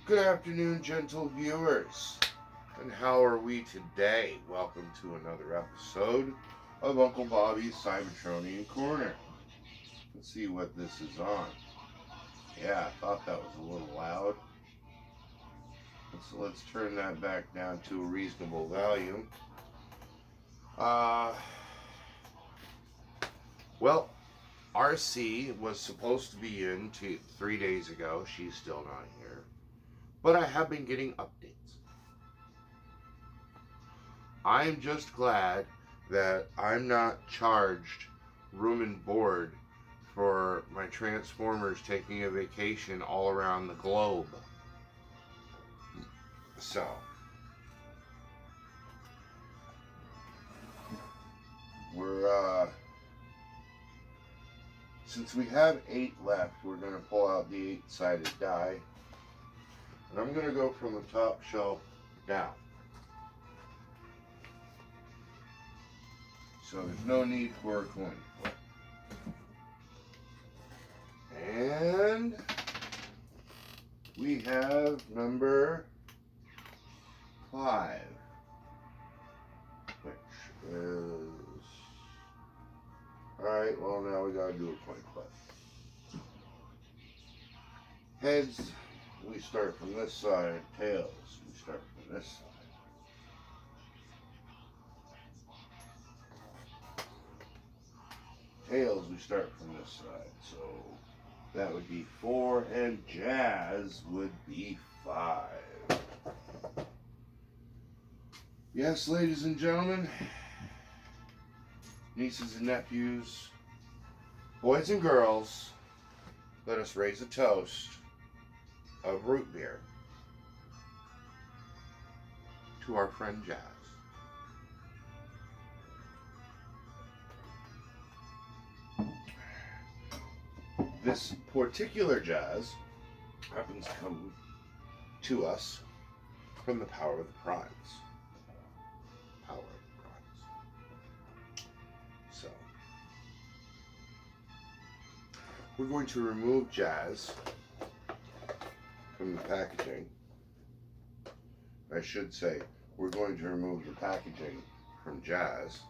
Good afternoon, gentle viewers. And how are we today? Welcome to another episode of Uncle Bobby's Cybertronian Corner. Let's see what this is on. Yeah, I thought that was a little loud. So let's turn that back down to a reasonable volume. Well, RC was supposed to be in 3 days ago. She's still not here. But I have been getting updates. I'm just glad that I'm not charged room and board for my Transformers taking a vacation all around the globe. So, since we have 8 left, we're going to pull out the 8-sided die. And I'm going to go from the top shelf down. So there's no need for a coin flip. And we have number 5, which is... Alright, well now we gotta do a coin flip. Heads, we start from this side. Tails, we start from this side. Tails, we start from this side. So that would be 4, and Jazz would be 5. Yes, ladies and gentlemen, nieces and nephews, boys and girls, let us raise a toast of root beer to our friend Jazz. This particular Jazz happens to come to us from the power of the primes. Power of the primes. So, we're going to remove Jazz from the packaging. I should say, we're going to remove the packaging from Jazz.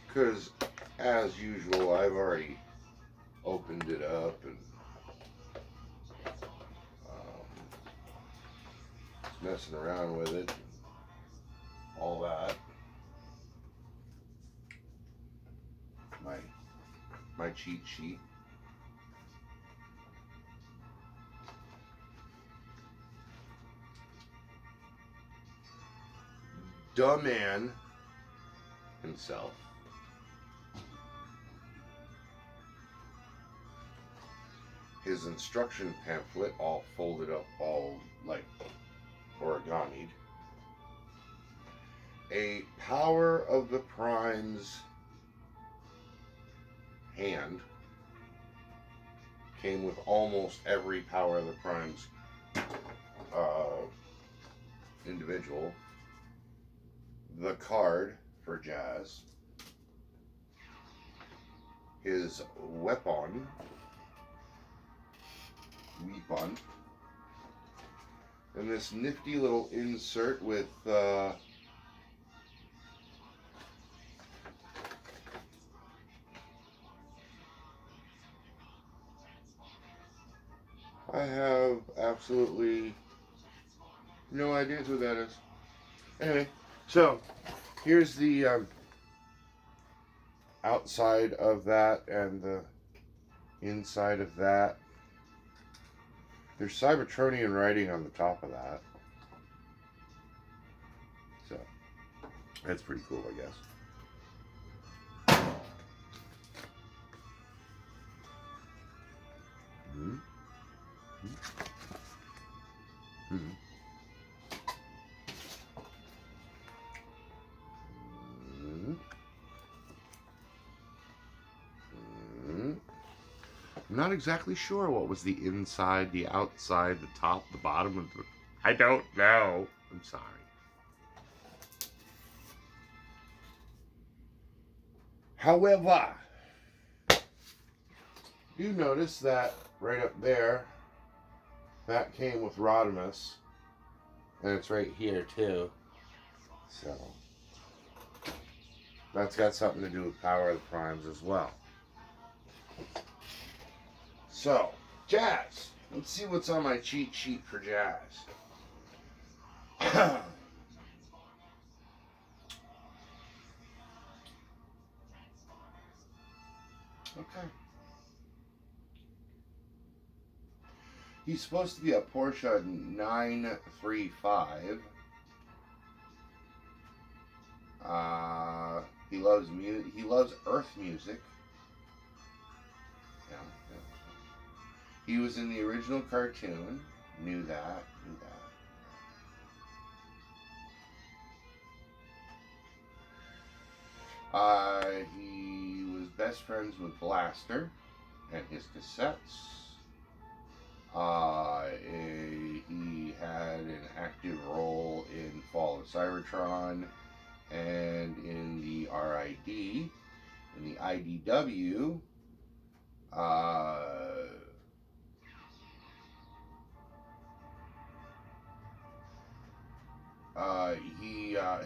Because, as usual, I've already opened it up and messing around with it, all that. My cheat sheet. Dumb man himself. His instruction pamphlet all folded up, all like origami'd. A Power of the Primes hand. Came with almost every Power of the Primes individual. The card for Jazz. His weapon. And this nifty little insert with I have absolutely no idea who that is. Anyway, so here's the outside of that and the inside of that. There's cybertronian writing on the top of that. So, that's pretty cool, I guess. Mm-hmm. Mm-hmm. Mm-hmm. I'm not exactly sure what was the inside, the outside, the top, the bottom of the I don't know. I'm sorry. However, you notice that right up there, that came with Rodimus, and it's right here too. So that's got something to do with Power of the Primes as well. So, Jazz. Let's see what's on my cheat sheet for Jazz. Okay. He's supposed to be a Porsche 935. He loves He loves Earth music. Yeah. He was in the original cartoon. Knew that. He was best friends with Blaster and his cassettes. He had an active role in Fall of Cybertron and in the RID. In the IDW,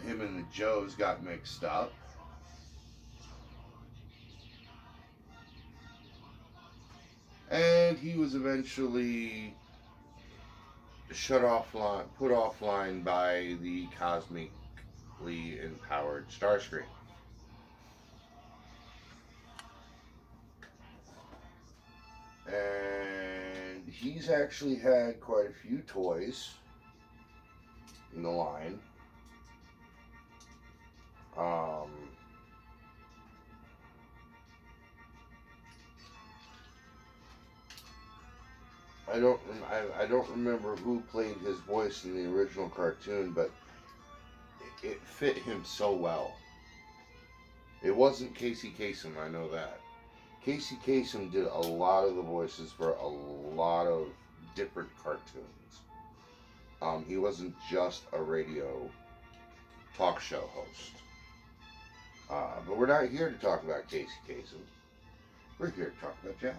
him and the Joes got mixed up. And he was eventually put offline by the cosmically empowered Starscream. And he's actually had quite a few toys in the line. I don't remember who played his voice in the original cartoon, but it fit him so well. It wasn't Casey Kasem, I know that. Casey Kasem did a lot of the voices for a lot of different cartoons. He wasn't just a radio talk show host. But we're not here to talk about Casey Kasem. We're here to talk about Jazz.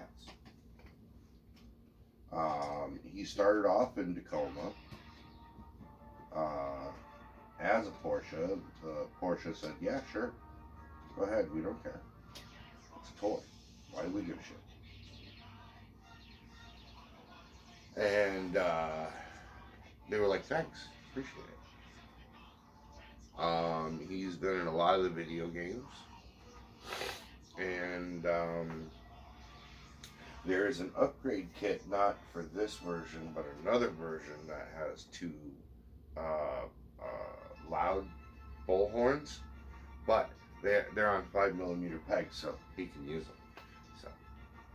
He started off in Tacoma as a Porsche. Porsche said, yeah, sure. Go ahead, we don't care. It's a toy. Why do we give a shit? And they were like, thanks, appreciate it. He's been in a lot of the video games. And there is an upgrade kit, not for this version, but another version that has two loud bullhorns, but they're on 5mm pegs, so he can use them. So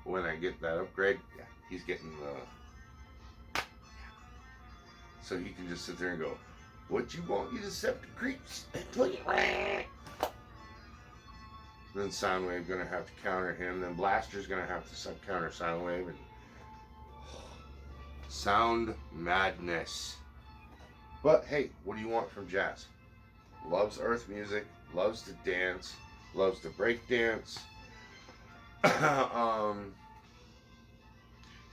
when I get that upgrade, yeah, he's getting the. So he can just sit there and go, "What you want, you deceptive creeps?" Then Soundwave gonna have to counter him. Then Blaster's gonna have to counter Soundwave, and sound madness. But hey, what do you want from Jazz? Loves Earth music, loves to dance, loves to break dance.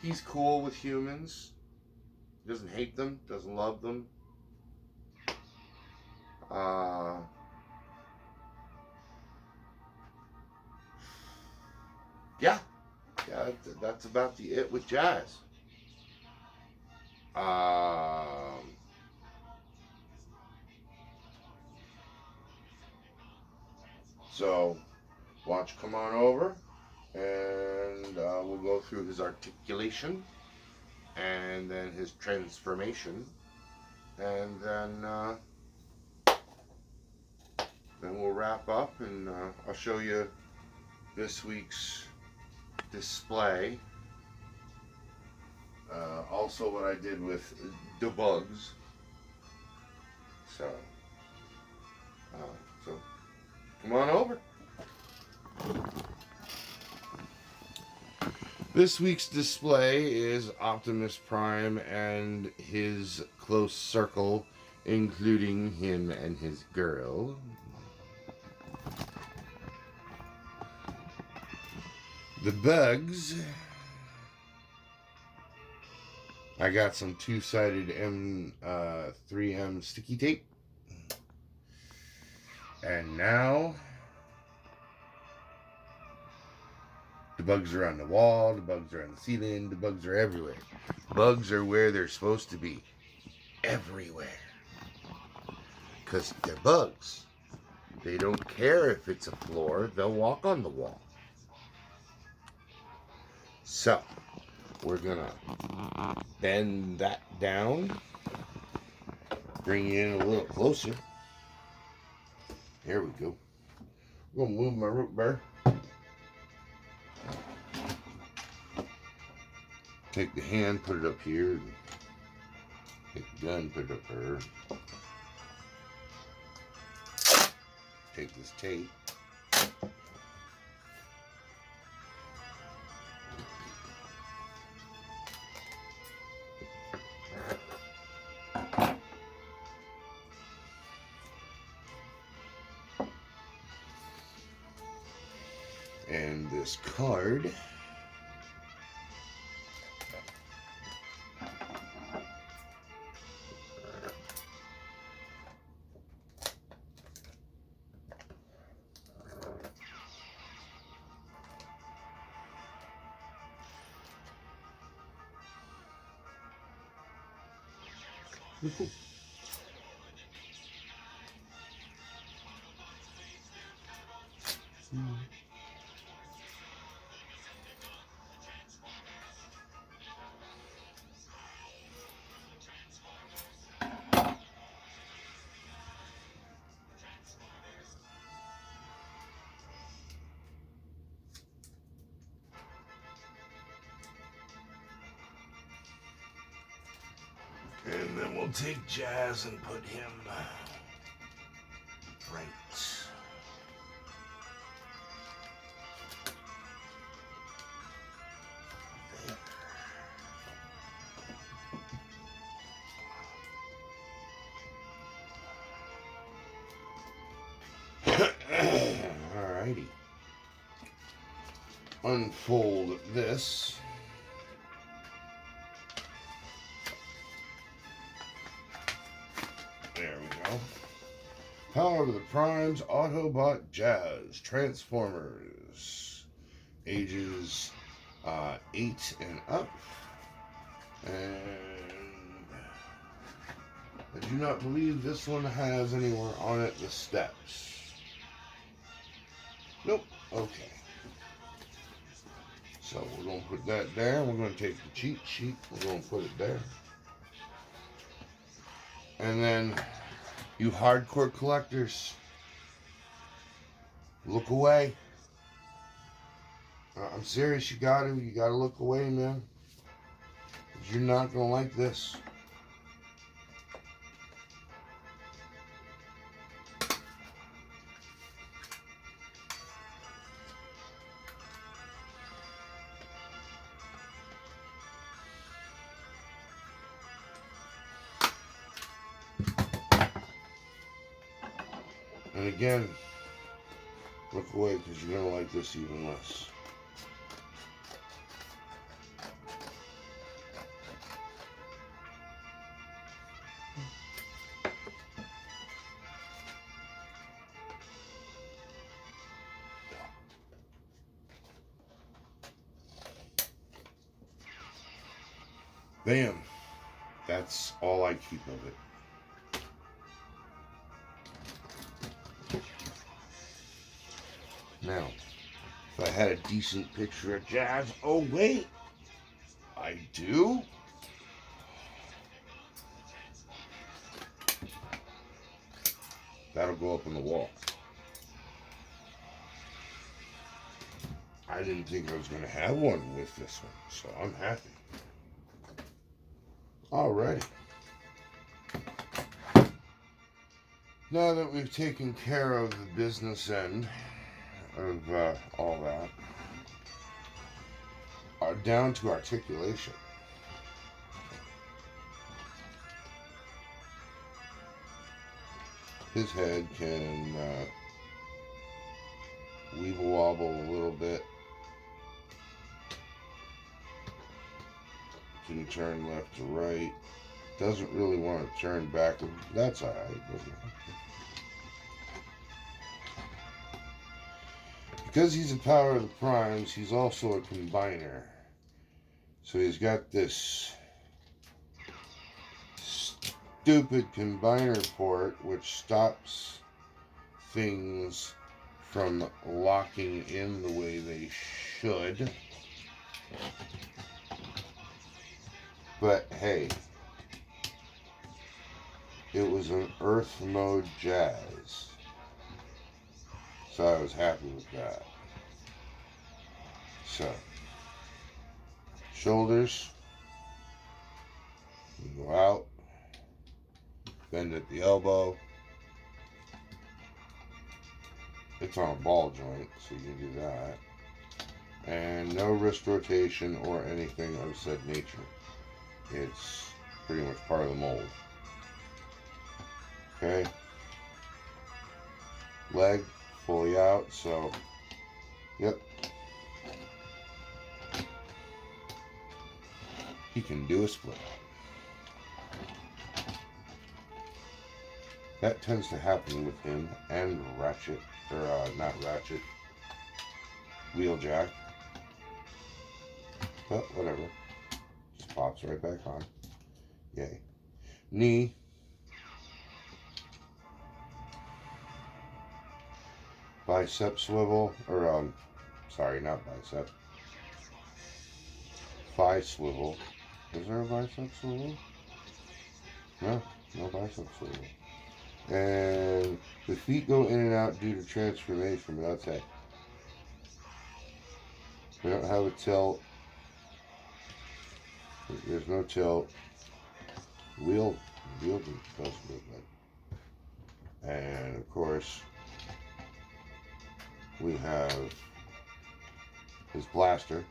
He's cool with humans. Doesn't hate them, doesn't love them. Yeah, that's about it with Jazz. So, why don't you come on over, and we'll go through his articulation, and then his transformation, and then we'll wrap up, and I'll show you this week's display. Also what I did with debugs. So come on over. This week's display is Optimus Prime and his close circle, including him and his girl. The bugs. I got some two-sided 3M sticky tape. And now the bugs are on the wall, the bugs are on the ceiling, the bugs are everywhere. Bugs are where they're supposed to be. Everywhere. Because they're bugs. They don't care if it's a floor, they'll walk on the wall. So, we're gonna bend that down, bring you in a little closer. There we go. I'm gonna move my root bear. Take the hand, put it up here. Take the gun, put it up there. Take this tape. And this card. And then we'll take Jazz and put him right there. Alrighty. Unfold this. There we go. Power of the Primes, Autobot Jazz, Transformers, ages 8 and up. And I do not believe this one has anywhere on it the steps. Nope. Okay. So we're going to put that there. We're going to take the cheat sheet. We're going to put it there. And then, you hardcore collectors, look away. I'm serious, you gotta look away, man. You're not gonna like this. And again, look away because you're going to like this even less. Bam. That's all I keep of it. Now, if I had a decent picture of Jazz, oh wait, I do? That'll go up on the wall. I didn't think I was going to have one with this one, so I'm happy. Alrighty. Now that we've taken care of the business end of all that, I down to articulation. His head can weeble wobble a little bit. Can turn left to right. Doesn't really want to turn backward. That's alright. Because he's a power of the primes, he's also a combiner. So he's got this stupid combiner port which stops things from locking in the way they should. But hey, it was an Earth mode jazz. So I was happy with that. So, shoulders, go out, bend at the elbow. It's on a ball joint, so you can do that. And no wrist rotation or anything of said nature. It's pretty much part of the mold. Okay. Leg fully out, so yep. He can do a split. That tends to happen with him and Ratchet, or not Ratchet, Wheeljack. But whatever. Just pops right back on. Yay. Knee. Bicep swivel, or sorry, not bicep. Thigh swivel. Is there a bicep swivel? No, no bicep swivel. And the feet go in and out due to transformation, but that's it. We don't have a tilt. There's no tilt. Wheel does look good. And of course, we have his blaster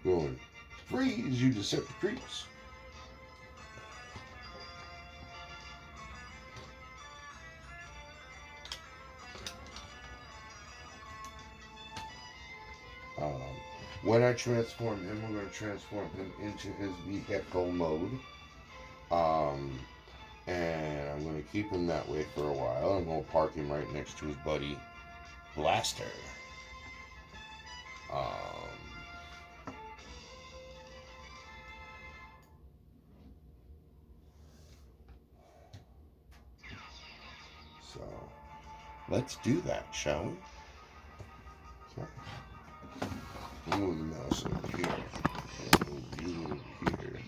going, freeze, you deceptive creeps. When I transform him, we're going to transform him into his vehicle mode. And I'm going to keep him that way for a while. I'm going to park him right next to his buddy Blaster. So let's do that, shall we? Okay. Move the mouse over here. Move you over here.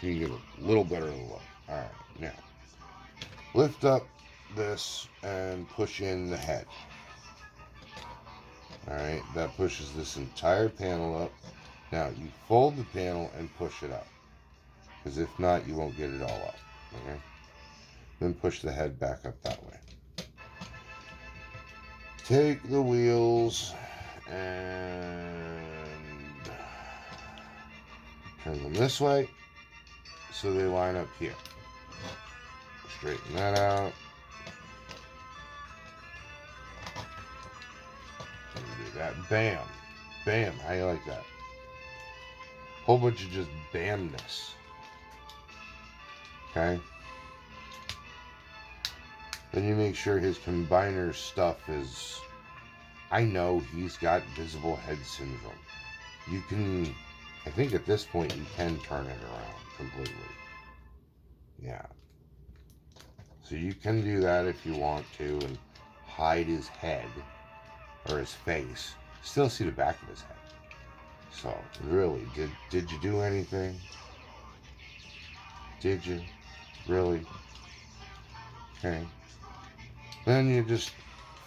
You can get a little better look. Alright, now lift up this and push in the head. Alright, that pushes this entire panel up. Now you fold the panel and push it up, because if not, you won't get it all up. Okay? Then push the head back up that way. Take the wheels and turn them this way so they line up here. Straighten that out. And do that. Bam. Bam. How you like that? Whole bunch of just bamness. Okay? Then you make sure his combiner stuff is... I know he's got visible head syndrome. You can... I think at this point you can turn it around completely. Yeah. So you can do that if you want to and hide his head or his face. Still see the back of his head. So, really, did you do anything? Did you? Really? Okay. Then you just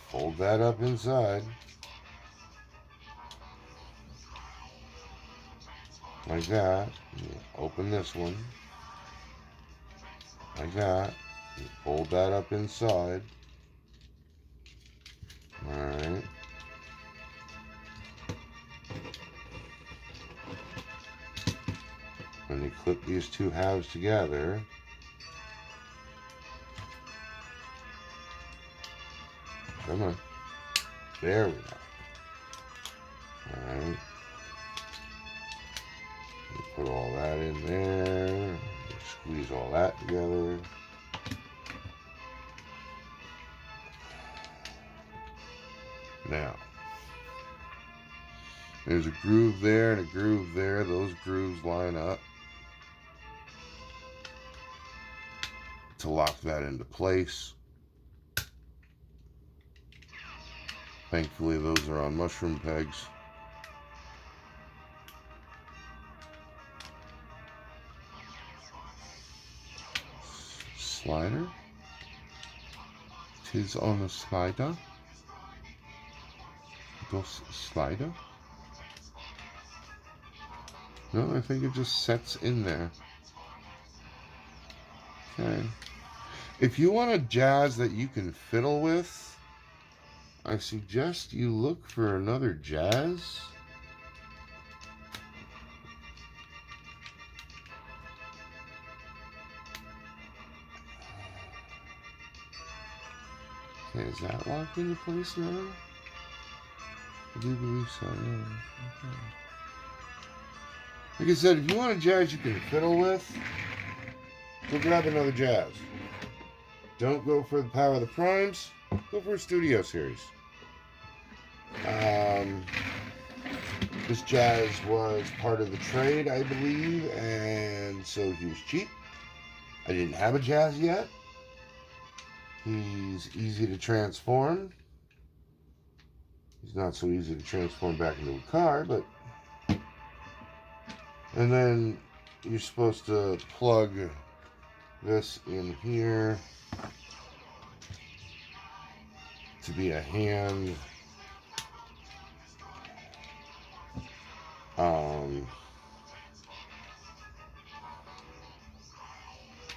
fold that up inside. Like that. You open this one. Like that. You fold that up inside. Alright. when you clip these two halves together, come on, there we go. Alright, put all that in there, squeeze all that together. Now, there's a groove there and a groove there. Those grooves line up to lock that into place. Thankfully, those are on mushroom pegs. Slider. 'Tis on a slider. Dos slider. No, I think it just sets in there. Okay. If you want a jazz that you can fiddle with, I suggest you look for another jazz. Okay, is that locked into place now? I do believe so, yeah. Okay. Like I said, if you want a jazz you can fiddle with, go grab another jazz. Don't go for the power of the primes, go for a studio series. This jazz was part of the trade, I believe, and so he was cheap. I didn't have a jazz yet. He's easy to transform. He's not so easy to transform back into a car, but... And then you're supposed to plug this in here to be a hand.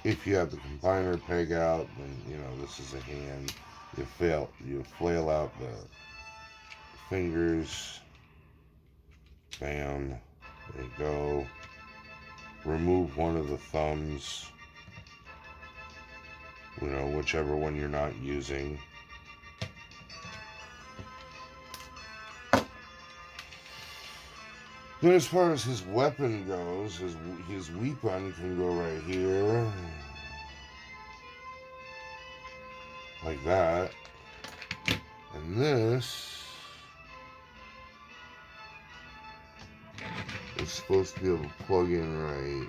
If you have the combiner peg out, then you know this is a hand. You flail out the fingers. Bam. There you go. Remove one of the thumbs. You know, whichever one you're not using. Then as far as his weapon goes, his weapon can go right here. Like that. And this is supposed to be able to plug in right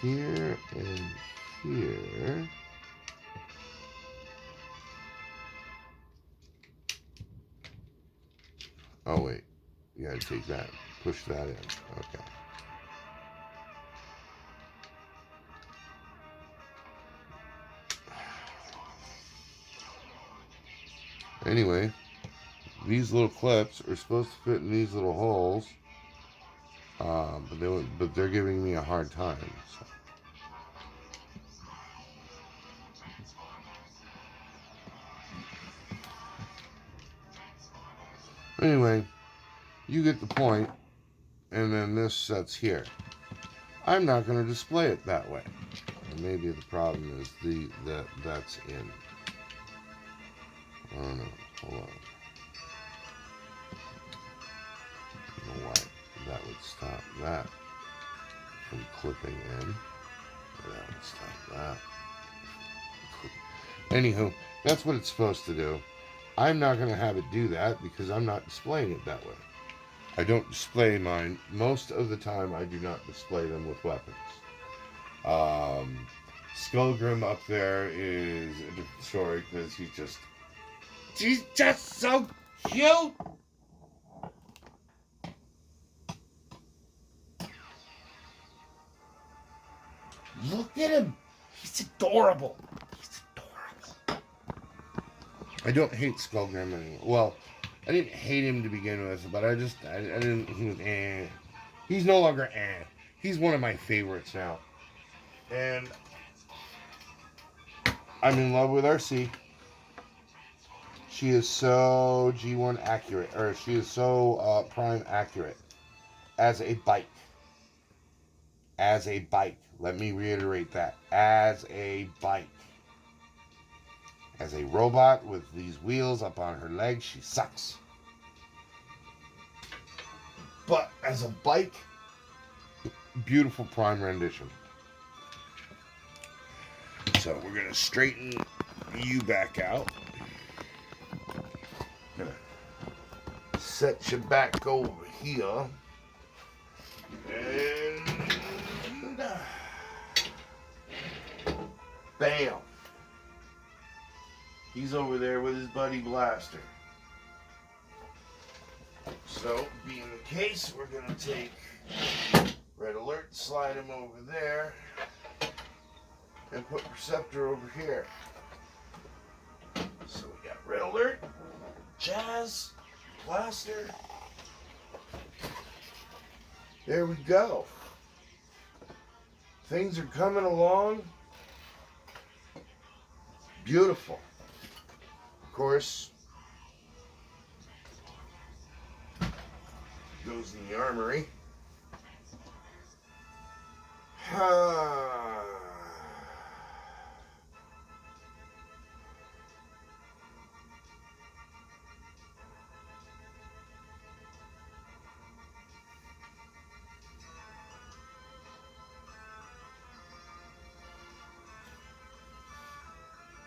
here and here. Oh wait, you gotta take that, push that in, okay. Anyway, these little clips are supposed to fit in these little holes, but they're giving me a hard time. So. Anyway, you get the point, and then this sets here. I'm not going to display it that way. And maybe the problem is that's in. Oh no, hold on. I don't know why that would stop that from clipping in. That would stop that. Anywho, that's what it's supposed to do. I'm not going to have it do that because I'm not displaying it that way. I don't display mine. Most of the time, I do not display them with weapons. Skullgrim up there is a different story because she's just so cute. Look at him. He's adorable. He's adorable. I don't hate Skullgrim anymore. Well, I didn't hate him to begin with, but I didn't, he was eh. He's no longer eh. He's one of my favorites now. And I'm in love with RC. She is so G1 accurate, or she is so Prime accurate as a bike. as a bike. Let me reiterate that. As a bike. As a robot with these wheels up on her legs, she sucks. But as a bike, beautiful prime rendition. So we're going to straighten you back out. Gonna set you back over here. And bam. He's over there with his buddy Blaster. So, being the case, we're going to take Red Alert, slide him over there, and put Perceptor over here. So we got Red Alert, Jazz, Blaster. There we go. Things are coming along. Beautiful. Of course, goes in the armory.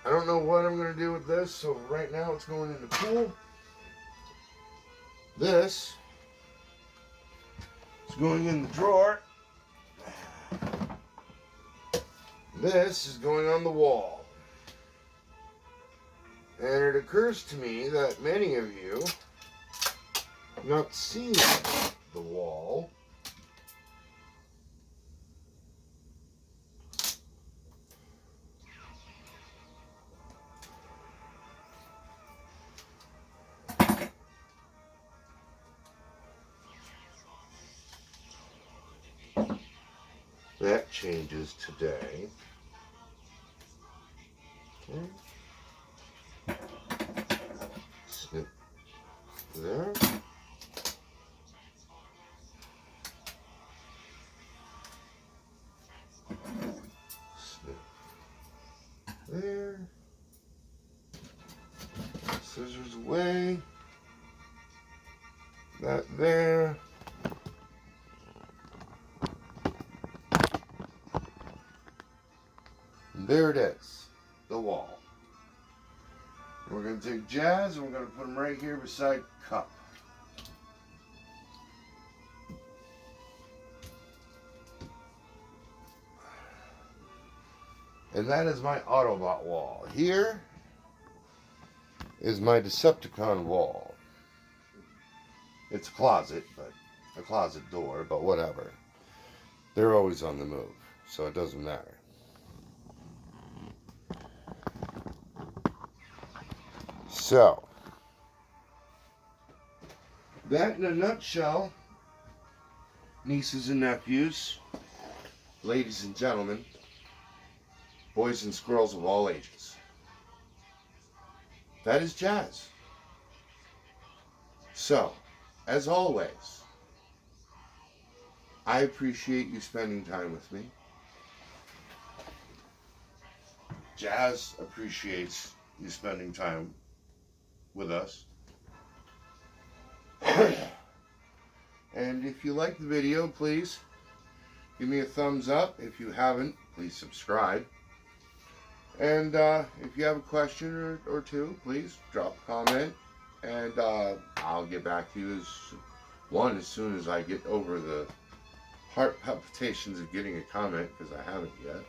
I don't know what I'm going to do with this, so right now it's going in the pool. This is going in the drawer. This is going on the wall. And it occurs to me that many of you have not seen the wall. That changes today. Okay. Snip there. Snip there. Scissors away. That there. And there it is, the wall. We're going to take Jazz and we're going to put him right here beside Cup. And that is my Autobot wall. Here is my Decepticon wall. It's a closet, but a closet door, but whatever. They're always on the move, so it doesn't matter. So, that in a nutshell, nieces and nephews, ladies and gentlemen, boys and squirrels of all ages. That is Jazz. So, as always, I appreciate you spending time with me. Jazz appreciates you spending time with us. And if you like the video, please give me a thumbs up. If you haven't, please subscribe. And if you have a question or two, please drop a comment, and I'll get back to you as soon as I get over the heart palpitations of getting a comment, because I haven't yet.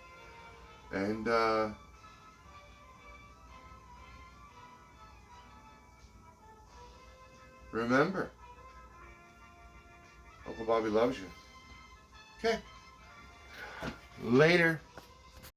And remember, Uncle Bobby loves you. Okay. Later.